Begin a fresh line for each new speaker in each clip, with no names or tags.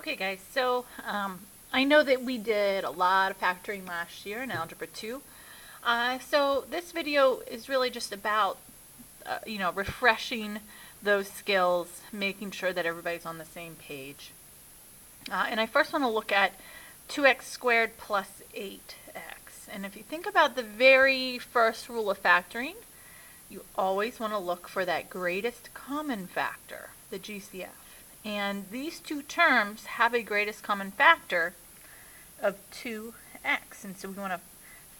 Okay guys, so I know that we did a lot of factoring last year in Algebra 2. So this video is really just about, refreshing those skills, making sure that everybody's on the same page. And I first want to look at 2x squared plus 8x. And if you think about the very first rule of factoring, you always want to look for that greatest common factor, the GCF. And these two terms have a greatest common factor of 2x. And so we want to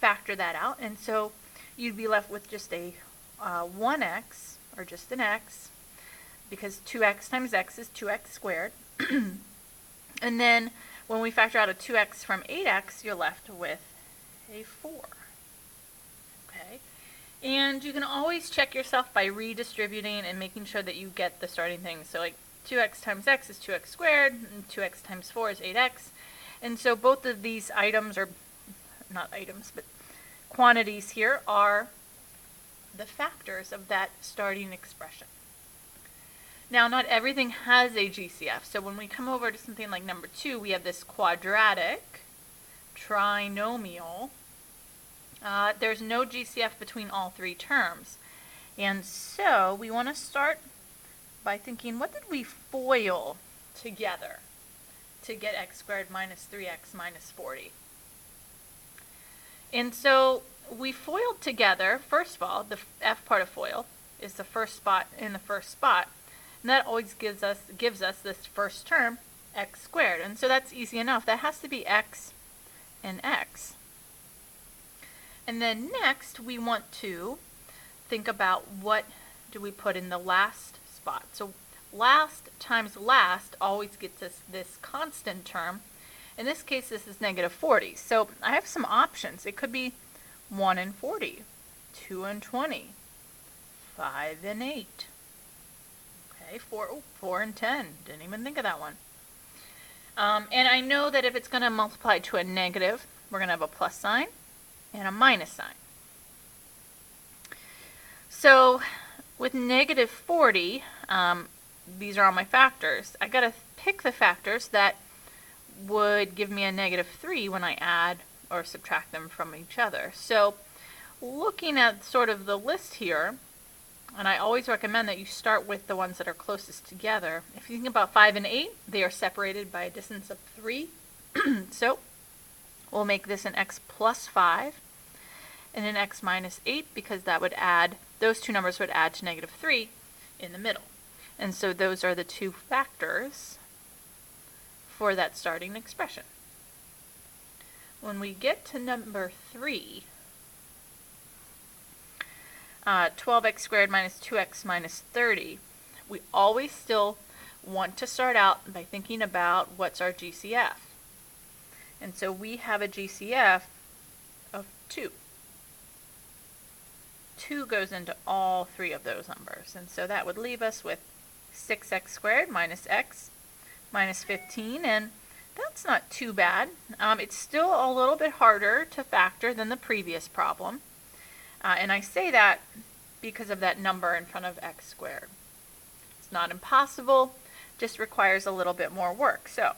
factor that out. And so you'd be left with just a 1x, or just an x, because 2x times x is 2x squared. And then when we factor out a 2x from 8x, you're left with a 4. Okay? And you can always check yourself by redistributing and making sure that you get the starting things. So like 2x times x is 2x squared, and 2x times 4 is 8x. And so both of these items, or not items, but quantities here are the factors of that starting expression. Now, not everything has a GCF. So when we come over to something like number 2, we have this quadratic trinomial. There's no GCF between all three terms. And so we want to start by thinking, what did we FOIL together to get x squared minus 3x minus 40? And so we FOILed together, first of all, the f part of FOIL is the first spot in the first spot. And that always gives us this first term, x squared. And so that's easy enough. That has to be x and x. And then next, we want to think about what do we put in the last spot. So last times last always gets us this constant term. In this case, this is negative 40. So I have some options. It could be 1 and 40, 2 and 20, 5 and 8. Okay, 4 and 10. Didn't even think of that one. And I know that if it's going to multiply to a negative, we're going to have a plus sign and a minus sign. So with negative 40, these are all my factors. I got to pick the factors that would give me a negative 3 when I add or subtract them from each other. So looking at sort of the list here, and I always recommend that you start with the ones that are closest together. If you think about 5 and 8, they are separated by a distance of 3. So we'll make this an x plus 5 and an x minus 8, because that would add, those two numbers would add to negative 3 in the middle. And so those are the two factors for that starting expression. When we get to number 3, 12x squared minus 2x minus 30, we always still want to start out by thinking about what's our GCF. And so we have a GCF of 2. 2 goes into all three of those numbers. And so that would leave us with 6x squared minus x minus 15. And that's not too bad. It's still a little bit harder to factor than the previous problem. And I say that because of that number in front of x squared. It's not impossible, just requires a little bit more work. So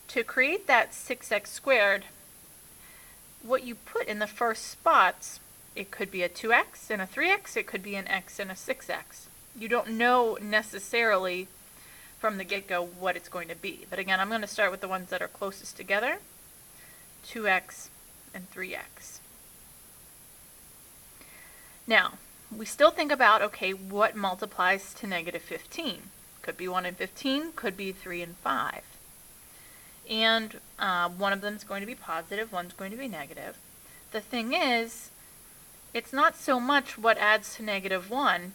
to create that 6x squared, what you put in the first spots, it could be a 2x and a 3x, it could be an x and a 6x. You don't know necessarily from the get-go what it's going to be. But again, I'm going to start with the ones that are closest together, 2x and 3x. Now, we still think about, okay, what multiplies to negative 15? Could be 1 and 15, could be 3 and 5. And one of them is going to be positive, one's going to be negative. The thing is, it's not so much what adds to negative 1.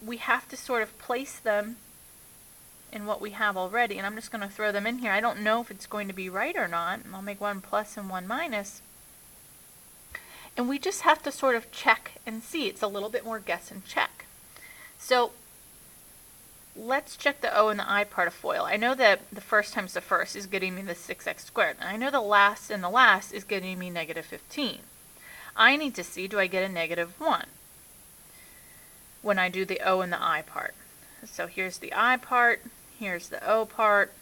We have to sort of place them in what we have already, and I'm just going to throw them in here. I don't know if it's going to be right or not. I'll make one plus and one minus. And we just have to sort of check and see. It's a little bit more guess and check. So let's check the O and the I part of FOIL. I know that the first times the first is getting me the 6x squared. And I know the last and the last is getting me negative 15. I need to see, do I get a negative 1 when I do the O and the I part? So here's the I part, here's the O part,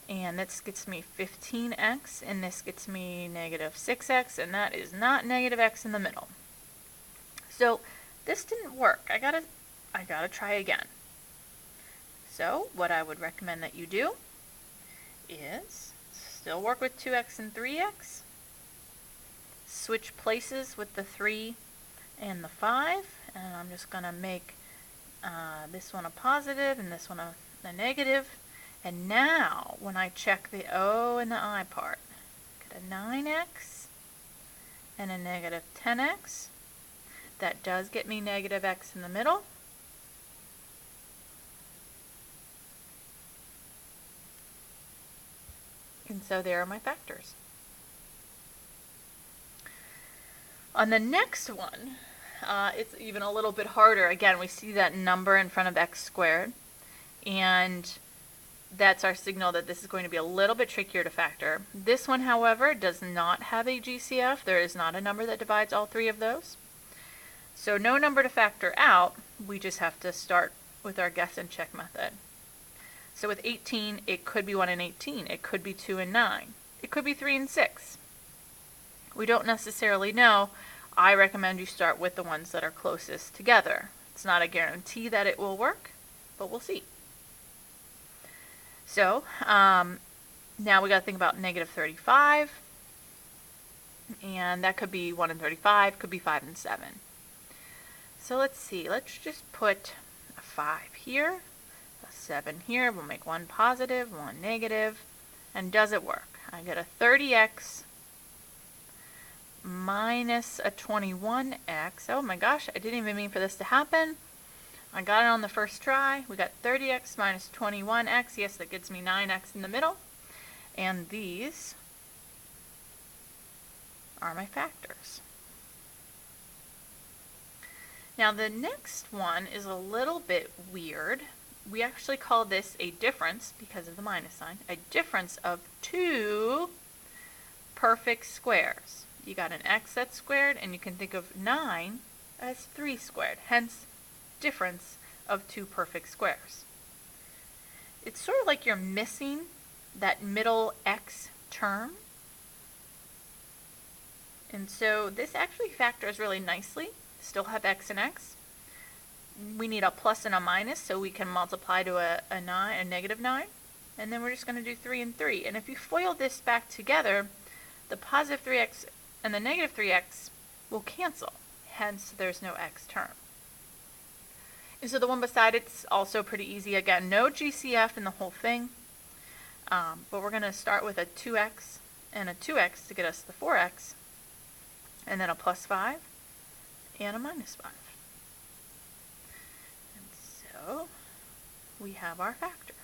and this gets me 15x, and this gets me negative 6x, and that is not negative x in the middle. So this didn't work. I gotta try again. So what I would recommend that you do is still work with 2x and 3x, switch places with the 3 and the 5, and I'm just going to make this one a positive and this one a negative. And now when I check the O and the I part, get a 9x and a negative 10x. That does get me negative x in the middle. And so there are my factors. On the next one, it's even a little bit harder. Again, we see that number in front of x squared, and that's our signal that this is going to be a little bit trickier to factor. This one, however, does not have a GCF. There is not a number that divides all three of those. So no number to factor out. We just have to start with our guess and check method. So with 18, it could be 1 and 18. It could be 2 and 9. It could be 3 and 6. We don't necessarily know. I recommend you start with the ones that are closest together. It's not a guarantee that it will work, but we'll see. So now we got to think about negative 35. And that could be 1 and 35, could be 5 and 7. So let's see. Let's just put a 5 here. 7 here, we'll make one positive, one negative, and does it work? I get a 30x minus a 21x. Oh my gosh, I didn't even mean for this to happen. I got it on the first try. We got 30x minus 21x. Yes, that gives me 9x in the middle. And these are my factors. Now the next one is a little bit weird. We actually call this a difference, because of the minus sign, a difference of two perfect squares. You got an x that's squared, and you can think of 9 as 3 squared, hence difference of two perfect squares. It's sort of like you're missing that middle x term. And so this actually factors really nicely. Still have x and x. We need a plus and a minus, so we can multiply to a negative 9. And then we're just going to do 3 and 3. And if you FOIL this back together, the positive 3x and the negative 3x will cancel. Hence, there's no x term. And so the one beside it's also pretty easy. Again, no GCF in the whole thing. But we're going to start with a 2x and a 2x to get us the 4x. And then a plus 5 and a minus 5. So we have our factors.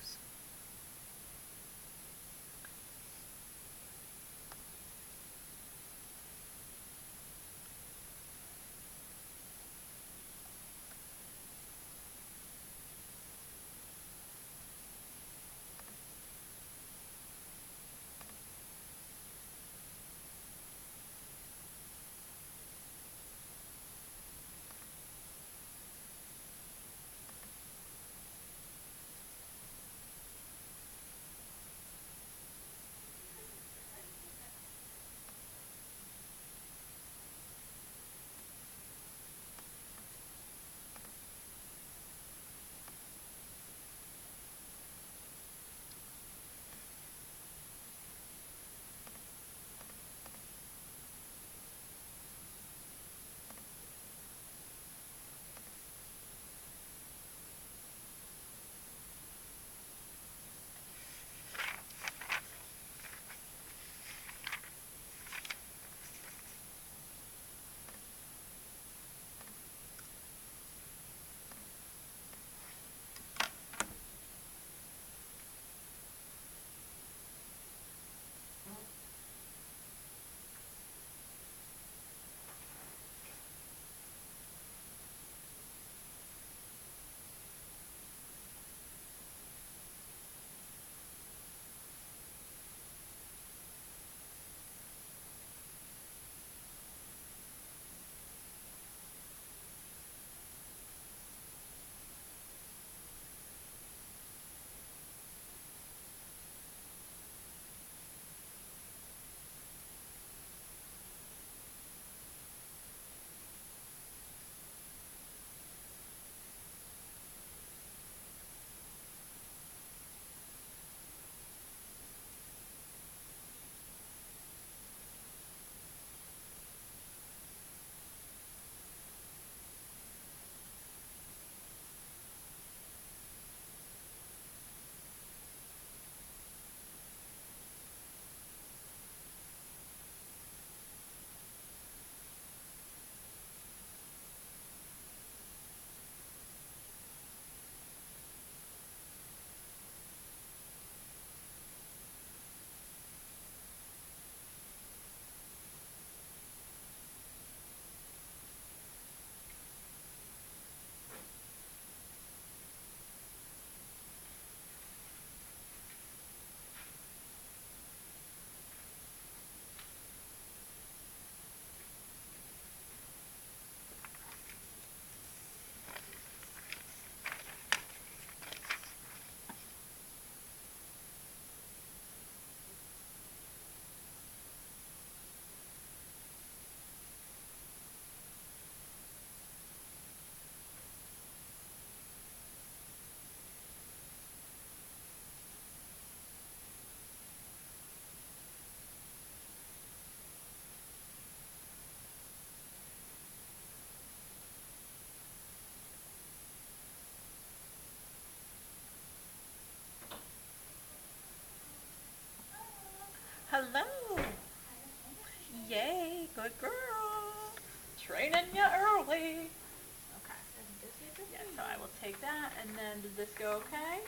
this go okay?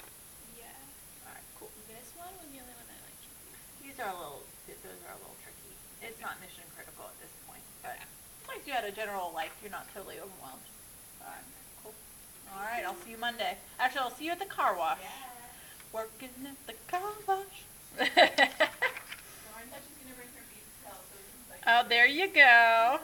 Yeah.
Alright, cool.
This one was the only one I liked.
Those are a little tricky. It's not mission critical at this point, but as long as you had a general you're not totally overwhelmed. Alright, cool. Alright, I'll see you Monday. Actually, I'll see you at the car wash.
Yeah.
Working at the car wash.
Lauren said she's gonna bring her beads to help, so
Oh, there you go.